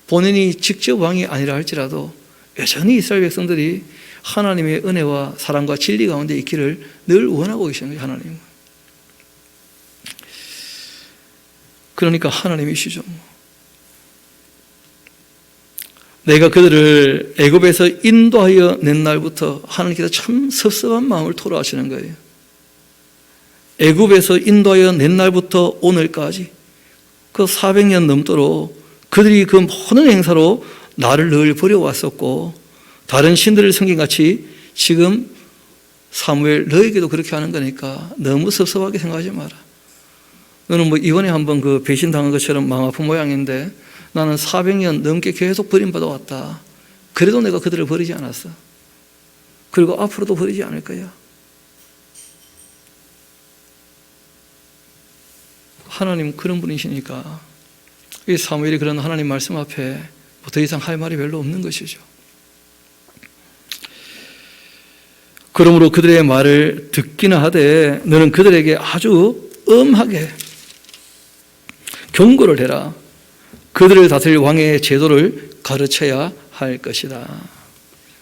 본인이 직접 왕이 아니라 할지라도 여전히 이스라엘 백성들이 하나님의 은혜와 사랑과 진리 가운데 있기를 늘 원하고 계시는 거예요. 하나님은. 그러니까 하나님이시죠. 내가 그들을 애굽에서 인도하여 낸 날부터 하나님께서 참 섭섭한 마음을 토로하시는 거예요. 애굽에서 인도하여 낸 날부터 오늘까지 그 400년 넘도록 그들이 그 모든 행사로 나를 늘 버려왔었고 다른 신들을 섬긴같이 지금 사무엘 너에게도 그렇게 하는 거니까 너무 섭섭하게 생각하지 마라. 너는 뭐 이번에 한번 그 배신당한 것처럼 마음 아픈 모양인데 나는 400년 넘게 계속 버림받아 왔다. 그래도 내가 그들을 버리지 않았어. 그리고 앞으로도 버리지 않을 거야. 하나님 그런 분이시니까 이 사무엘이 그런 하나님 말씀 앞에 더 이상 할 말이 별로 없는 것이죠. 그러므로 그들의 말을 듣기나 하되 너는 그들에게 아주 엄하게 경고를 해라. 그들을 다스릴 왕의 제도를 가르쳐야 할 것이다.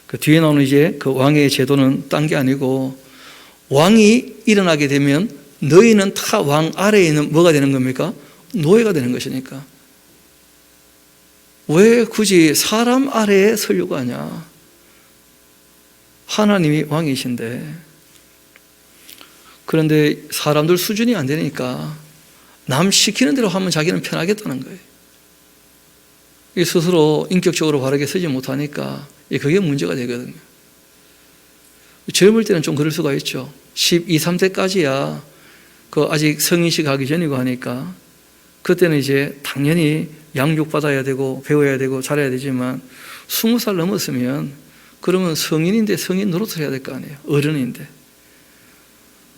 그 뒤에 나오는 이제 그 왕의 제도는 딴 게 아니고 왕이 일어나게 되면 너희는 다 왕 아래에 있는 뭐가 되는 겁니까? 노예가 되는 것이니까. 왜 굳이 사람 아래에 서려고 하냐? 하나님이 왕이신데. 그런데 사람들 수준이 안 되니까 남 시키는 대로 하면 자기는 편하겠다는 거예요. 스스로 인격적으로 바르게 서지 못하니까 그게 문제가 되거든요. 젊을 때는 좀 그럴 수가 있죠. 12, 3세까지야 그 아직 성인식 하기 전이고 하니까 그때는 이제 당연히 양육받아야 되고 배워야 되고 잘해야 되지만 20살 넘었으면 그러면 성인인데 성인 노릇을 해야 될 거 아니에요. 어른인데.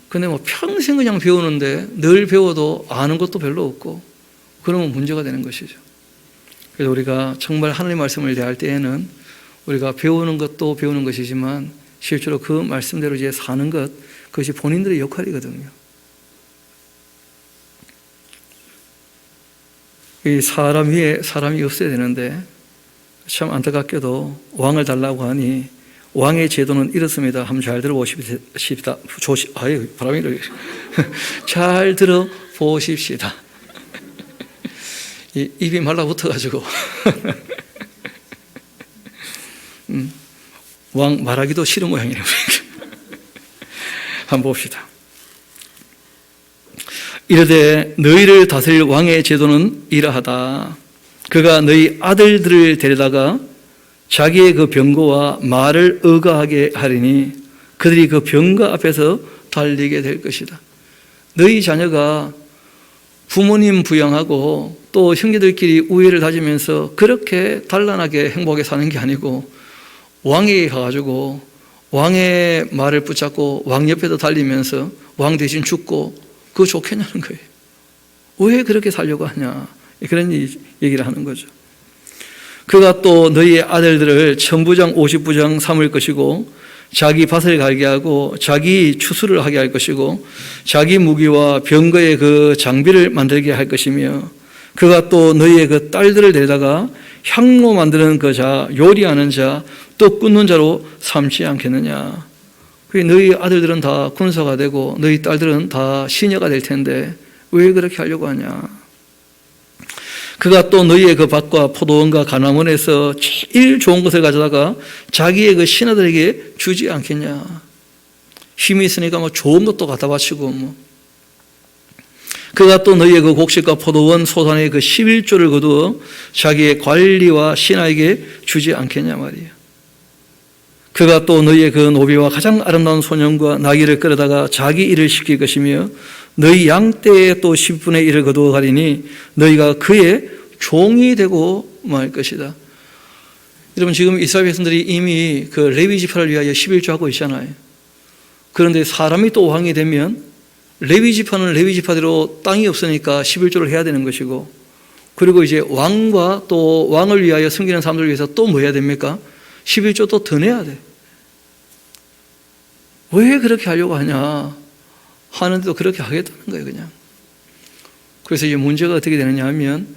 근데 뭐 평생 그냥 배우는데 늘 배워도 아는 것도 별로 없고 그러면 문제가 되는 것이죠. 그래서 우리가 정말 하나님 말씀을 대할 때에는 우리가 배우는 것도 배우는 것이지만 실제로 그 말씀대로 이제 사는 것, 그것이 본인들의 역할이거든요. 이 사람 위에 사람이 없어야 되는데 참 안타깝게도 왕을 달라고 하니 왕의 제도는 이렇습니다. 한번 잘 들어보십시다. 아유, 바람이 잘 들어보십시다. 입이 말라붙어가지고 왕 말하기도 싫은 모양이네요. 한번 봅시다. 이르되 너희를 다스릴 왕의 제도는 이러하다. 그가 너희 아들들을 데려다가 자기의 그 병거와 말을 의거하게 하리니 그들이 그 병거 앞에서 달리게 될 것이다. 너희 자녀가 부모님 부양하고 또 형제들끼리 우애를 다지면서 그렇게 단란하게 행복하게 사는 게 아니고 왕에게 가가지고 왕의 말을 붙잡고 왕 옆에서 달리면서 왕 대신 죽고 그거 좋겠냐는 거예요. 왜 그렇게 살려고 하냐, 그런 얘기를 하는 거죠. 그가 또 너희의 아들들을 천부장 50부장 삼을 것이고 자기 밭을 갈게 하고 자기 추수를 하게 할 것이고 자기 무기와 병거의 그 장비를 만들게 할 것이며 그가 또 너희의 그 딸들을 데려다가 향로 만드는 그 자, 요리하는 자, 또 굽는 자로 삼지 않겠느냐. 너희 아들들은 다 군사가 되고 너희 딸들은 다 시녀가 될 텐데 왜 그렇게 하려고 하냐. 그가 또 너희의 그 밭과 포도원과 가나원에서 제일 좋은 것을 가져다가 자기의 그 신하들에게 주지 않겠냐. 힘이 있으니까 뭐 좋은 것도 갖다 바치고 뭐. 그가 또 너희의 그 곡식과 포도원 소산의 그 11조를 거두어 자기의 관리와 신하에게 주지 않겠냐 말이에요. 그가 또 너희의 그 노비와 가장 아름다운 소년과 나귀를 끌어다가 자기 일을 시킬 것이며 너희 양떼의 또 10분의 1을 거두어 가리니 너희가 그의 종이 되고 말 것이다. 여러분, 지금 이스라엘 백성들이 이미 그 레위 지파를 위하여 11조 하고 있잖아요. 그런데 사람이 또 왕이 되면 레위 지파는 레위 지파대로 땅이 없으니까 11조를 해야 되는 것이고, 그리고 이제 왕과 또 왕을 위하여 섬기는 사람들을 위해서 또 뭐 해야 됩니까? 11조 또 더 내야 돼. 왜 그렇게 하려고 하냐 하는데도 그렇게 하겠다는 거예요, 그냥. 그래서 이제 문제가 어떻게 되느냐 하면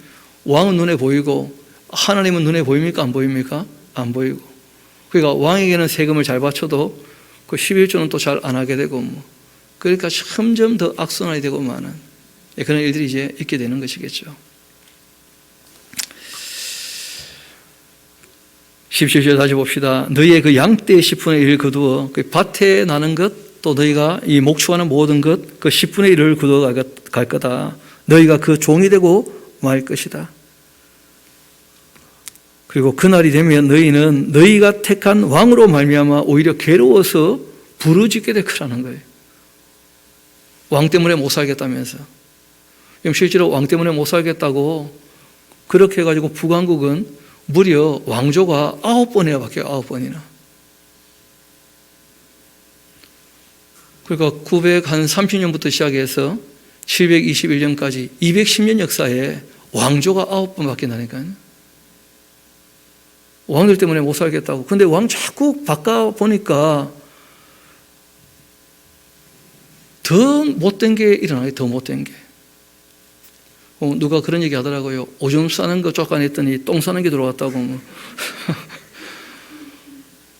왕은 눈에 보이고 하나님은 눈에 보입니까? 안 보입니까? 안 보이고. 그러니까 왕에게는 세금을 잘 바쳐도 그 11조는 또 잘 안 하게 되고 뭐. 그러니까 점점 더 악순환이 되고 많은 그런 일들이 이제 있게 되는 것이겠죠. 17절 다시 봅시다. 너희의 그 양떼의 10분의 1을 거두어 그 밭에 나는 것, 또 너희가 이 목축하는 모든 것, 그 10분의 1을 거두어 갈 거다. 너희가 그 종이 되고 말 것이다. 그리고 그날이 되면 너희는 너희가 택한 왕으로 말미암아 오히려 괴로워서 부르짖게 될 거라는 거예요. 왕 때문에 못 살겠다면서. 실제로 왕 때문에 못 살겠다고 그렇게 해가지고 북왕국은 무려 왕조가 9번이나 바뀌어요. 9번이나. 그러니까 930년부터 시작해서 721년까지 210년 역사에 왕조가 9번 바뀐다니까요. 왕들 때문에 못 살겠다고. 근데 왕 자꾸 바꿔보니까 더 못된 게 일어나요. 더 못된 게. 누가 그런 얘기 하더라고요. 오줌 싸는 거 쫓아냈더니 똥 싸는 게 들어왔다고. 뭐.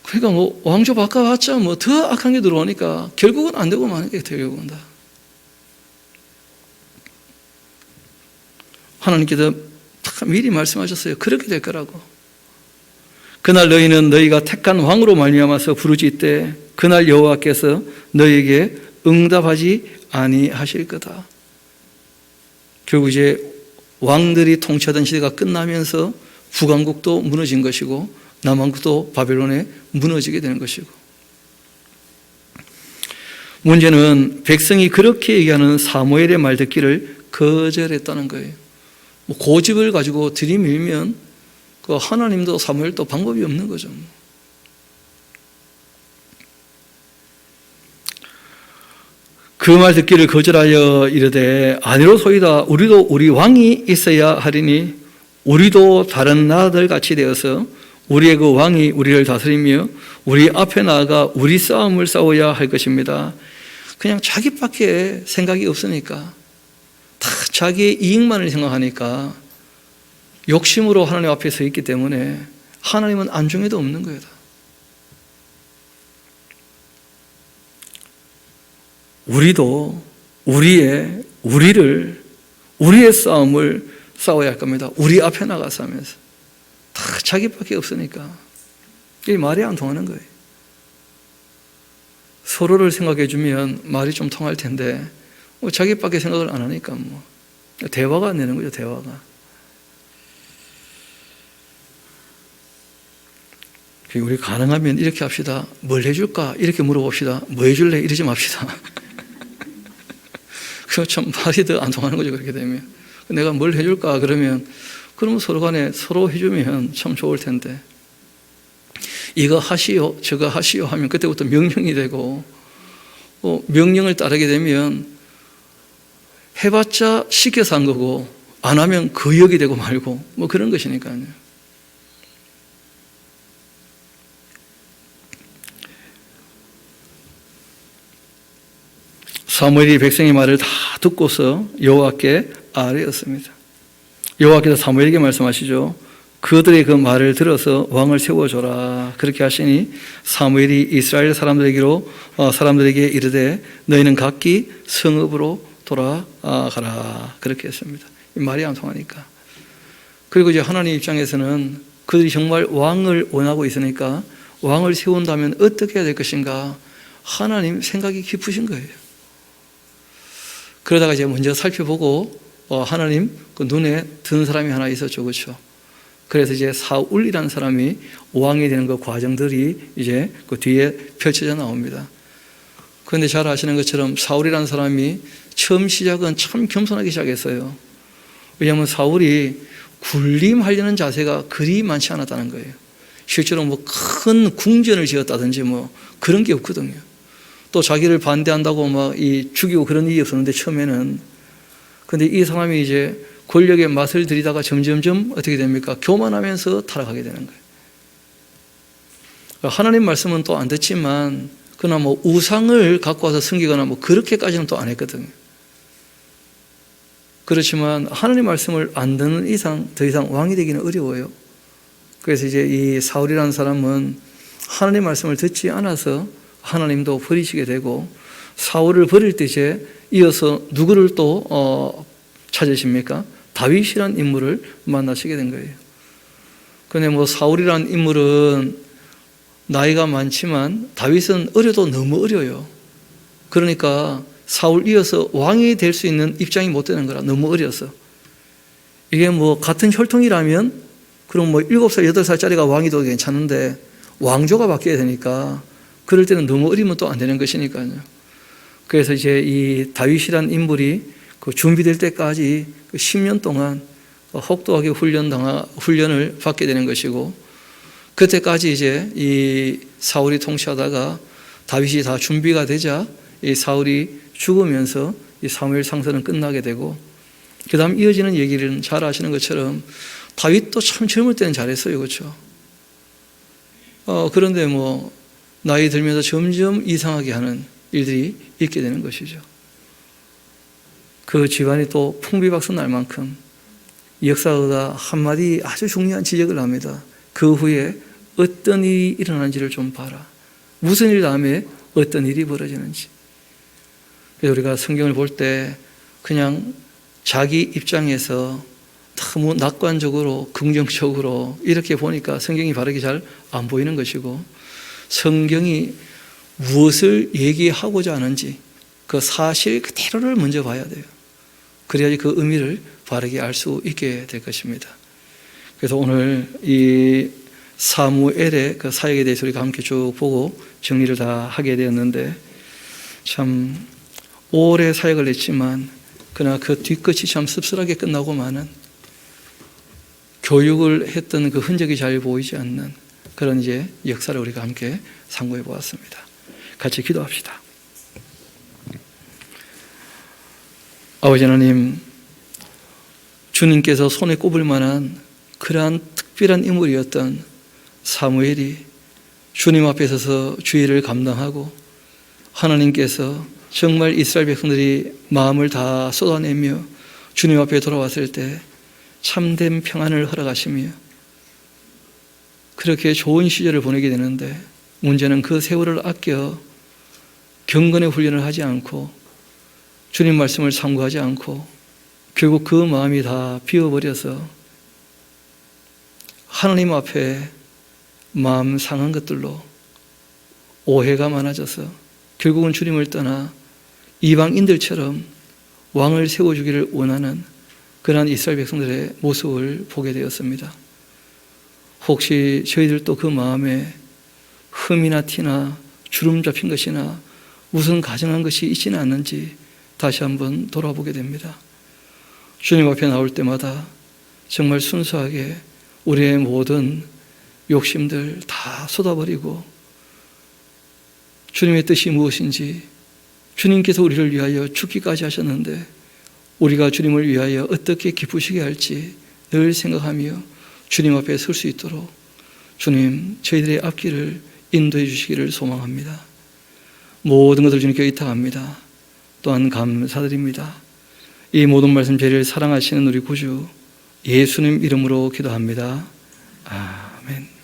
그러니까 뭐 왕조 바꿔봤자 뭐 더 악한 게 들어오니까 결국은 안 되고 마는 게 결국은 다. 하나님께서 미리 말씀하셨어요. 그렇게 될 거라고. 그날 너희는 너희가 택한 왕으로 말미암아서 부르짖되 그날 여호와께서 너희에게 응답하지 아니하실 거다. 결국 이제 왕들이 통치하던 시대가 끝나면서 북왕국도 무너진 것이고 남왕국도 바벨론에 무너지게 되는 것이고, 문제는 백성이 그렇게 얘기하는 사무엘의 말 듣기를 거절했다는 거예요. 뭐 고집을 가지고 들이밀면 그 하나님도 사무엘도 방법이 없는 거죠. 그 말 듣기를 거절하여 이르되 아니로소이다. 우리도 우리 왕이 있어야 하리니 우리도 다른 나라들 같이 되어서 우리의 그 왕이 우리를 다스리며 우리 앞에 나아가 우리 싸움을 싸워야 할 것입니다. 그냥 자기밖에 생각이 없으니까, 다 자기의 이익만을 생각하니까 욕심으로 하나님 앞에 서 있기 때문에 하나님은 안중에도 없는 거예요. 우리도 우리의 싸움을 싸워야 할 겁니다. 우리 앞에 나가서 하면서. 다 자기밖에 없으니까 이 말이 안 통하는 거예요. 서로를 생각해 주면 말이 좀 통할 텐데 자기밖에 생각을 안 하니까 뭐 대화가 안 되는 거죠. 대화가. 우리 가능하면 이렇게 합시다. 뭘 해줄까? 이렇게 물어봅시다. 뭐 해줄래? 이러지 맙시다. 그거 참 말이 더 안 통하는 거죠. 그렇게 되면 내가 뭘 해줄까? 그러면 서로 간에 서로 해주면 참 좋을 텐데, 이거 하시오 저거 하시오 하면 그때부터 명령이 되고, 명령을 따르게 되면 해봤자 시켜서 한 거고 안 하면 거역이 되고 말고 뭐 그런 것이니까요. 사무엘이 백성의 말을 다 듣고서 여호와께 아뢰었습니다. 여호와께서 사무엘에게 말씀하시죠. 그들의 그 말을 들어서 왕을 세워줘라. 그렇게 하시니 사무엘이 이스라엘 사람들에게 이르되 너희는 각기 성읍으로 돌아가라. 그렇게 했습니다. 이 말이 안 통하니까. 그리고 이제 하나님 입장에서는 그들이 정말 왕을 원하고 있으니까 왕을 세운다면 어떻게 해야 될 것인가, 하나님 생각이 깊으신 거예요. 그러다가 이제 먼저 살펴보고 하나님 그 눈에 든 사람이 하나 있었죠. 그렇죠? 그래서 이제 사울이라는 사람이 왕이 되는 그 과정들이 이제 그 뒤에 펼쳐져 나옵니다. 그런데 잘 아시는 것처럼 사울이라는 사람이 처음 시작은 참 겸손하게 시작했어요. 왜냐하면 사울이 군림하려는 자세가 그리 많지 않았다는 거예요. 실제로 뭐 큰 궁전을 지었다든지 뭐 그런 게 없거든요. 또 자기를 반대한다고 막 죽이고 그런 일이 없었는데 처음에는. 근데 이 사람이 이제 권력의 맛을 들이다가 점점점 어떻게 됩니까? 교만하면서 타락하게 되는 거예요. 하나님 말씀은 또 안 듣지만 그러나 뭐 우상을 갖고 와서 섬기거나 뭐 그렇게까지는 또 안 했거든요. 그렇지만 하나님 말씀을 안 듣는 이상 더 이상 왕이 되기는 어려워요. 그래서 이제 이 사울이라는 사람은 하나님 말씀을 듣지 않아서 하나님도 버리시게 되고, 사울을 버릴 때 이제 이어서 누구를 또 찾으십니까? 다윗이라는 인물을 만나시게 된 거예요. 그런데 뭐 사울이라는 인물은 나이가 많지만 다윗은 어려도 너무 어려요. 그러니까 사울 이어서 왕이 될 수 있는 입장이 못 되는 거라, 너무 어려서. 이게 뭐 같은 혈통이라면 그럼 뭐 7살, 8살짜리가 왕이 돼도 괜찮은데 왕조가 바뀌어야 되니까 그럴 때는 너무 어리면 또 안 되는 것이니까요. 그래서 이제 이 다윗이라는 인물이 그 준비될 때까지 10년 동안 혹독하게 훈련을 받게 되는 것이고, 그때까지 이제 이 사울이 통치하다가 다윗이 다 준비가 되자 이 사울이 죽으면서 이 사무엘 상서는 끝나게 되고, 그 다음 이어지는 얘기를 잘 아시는 것처럼 다윗도 참 젊을 때는 잘했어요. 그렇죠? 그런데 뭐 나이 들면서 점점 이상하게 하는 일들이 있게 되는 것이죠. 그 집안이 또 풍비박산 날 만큼 역사가 한마디 아주 중요한 지적을 합니다. 그 후에 어떤 일이 일어나는지를 좀 봐라. 무슨 일 다음에 어떤 일이 벌어지는지. 그래서 우리가 성경을 볼 때 그냥 자기 입장에서 너무 낙관적으로 긍정적으로 이렇게 보니까 성경이 바르게 잘 안 보이는 것이고, 성경이 무엇을 얘기하고자 하는지 그 사실 그대로를 먼저 봐야 돼요. 그래야지 그 의미를 바르게 알 수 있게 될 것입니다. 그래서 오늘 이 사무엘의 그 사역에 대해서 우리가 함께 쭉 보고 정리를 다 하게 되었는데, 참 오래 사역을 했지만 그러나 그 뒤끝이 참 씁쓸하게 끝나고 마는, 교육을 했던 그 흔적이 잘 보이지 않는 그런 이제 역사를 우리가 함께 상고해 보았습니다. 같이 기도합시다. 아버지 하나님, 주님께서 손에 꼽을 만한 그러한 특별한 인물이었던 사무엘이 주님 앞에 서서 주의를 감당하고, 하나님께서 정말 이스라엘 백성들이 마음을 다 쏟아내며 주님 앞에 돌아왔을 때 참된 평안을 허락하시며 그렇게 좋은 시절을 보내게 되는데, 문제는 그 세월을 아껴 경건의 훈련을 하지 않고 주님 말씀을 참고하지 않고 결국 그 마음이 다 비워버려서 하나님 앞에 마음 상한 것들로 오해가 많아져서 결국은 주님을 떠나 이방인들처럼 왕을 세워주기를 원하는 그러한 이스라엘 백성들의 모습을 보게 되었습니다. 혹시 저희들도 그 마음에 흠이나 티나 주름 잡힌 것이나 무슨 가증한 것이 있지는 않는지 다시 한번 돌아보게 됩니다. 주님 앞에 나올 때마다 정말 순수하게 우리의 모든 욕심들 다 쏟아버리고 주님의 뜻이 무엇인지, 주님께서 우리를 위하여 죽기까지 하셨는데 우리가 주님을 위하여 어떻게 기쁘시게 할지 늘 생각하며 주님 앞에 설 수 있도록 주님 저희들의 앞길을 인도해 주시기를 소망합니다. 모든 것을 주님께 의탁합니다. 또한 감사드립니다. 이 모든 말씀 저희를 사랑하시는 우리 구주 예수님 이름으로 기도합니다. 아멘.